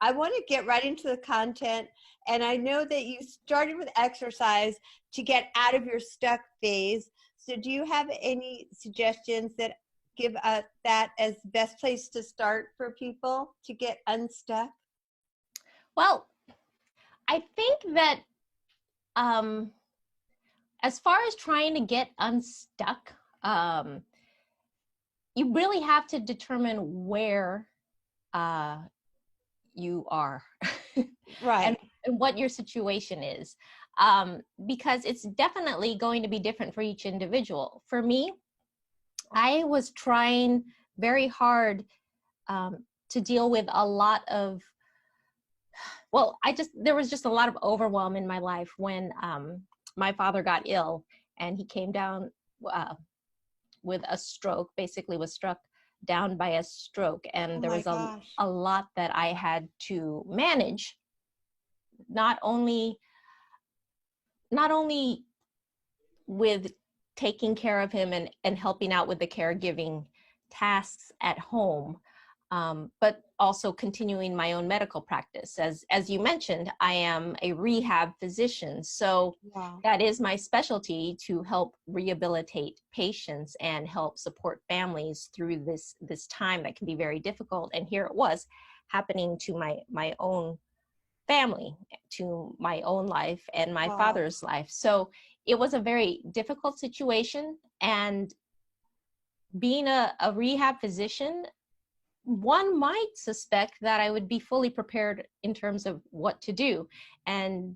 I want to get right into the content. And I know that you started with exercise to get out of your stuck phase. So do you have any suggestions that give us that as best place to start for people to get unstuck? Well, I think that as far as trying to get unstuck, you really have to determine where you are Right. and what your situation is, because it's definitely going to be different for each individual. For me, I was trying very hard to deal with a lot of, there was just a lot of overwhelm in my life when my father got ill and he came down with a stroke, basically was struck down by a stroke. And there was a lot that I had to manage, not only with taking care of him and helping out with the caregiving tasks at home, but also continuing my own medical practice. As you mentioned, I am a rehab physician, so that is my specialty, to help rehabilitate patients and help support families through this time that can be very difficult. And here it was happening to my own family, to my own life and my father's life. So it was a very difficult situation. And being a rehab physician, one might suspect that I would be fully prepared in terms of what to do. And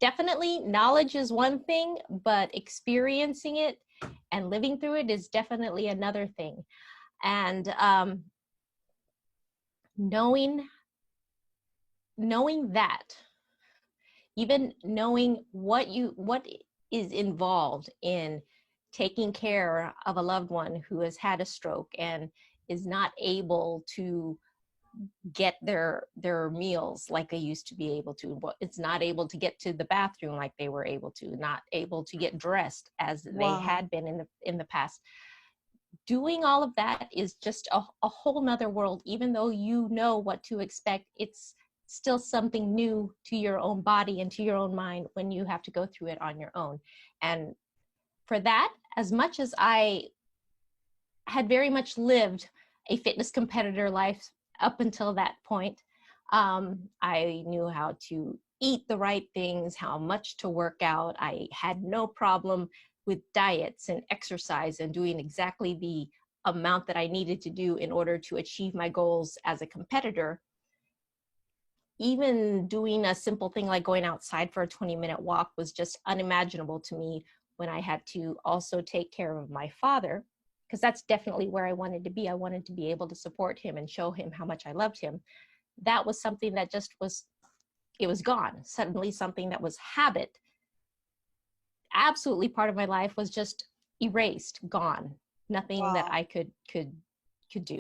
definitely knowledge is one thing, but experiencing it and living through it is definitely another thing. And knowing that, even knowing what is involved in taking care of a loved one who has had a stroke and is not able to get their meals like they used to be able to. It's not able to get to the bathroom like they were able to, not able to get dressed as they had been in the past. Doing all of that is just a whole nother world. Even though you know what to expect, it's still something new to your own body and to your own mind when you have to go through it on your own. And for that, as much as I had very much lived a fitness competitor life up until that point, I knew how to eat the right things, how much to work out. I had no problem with diets and exercise and doing exactly the amount that I needed to do in order to achieve my goals as a competitor. Even doing a simple thing like going outside for a 20-minute walk was just unimaginable to me when I had to also take care of my father, because that's definitely where I wanted to be. I wanted to be able to support him and show him how much I loved him. That was something that just it was gone. Suddenly something that was habit, absolutely part of my life, was just erased, gone. Nothing that I could do.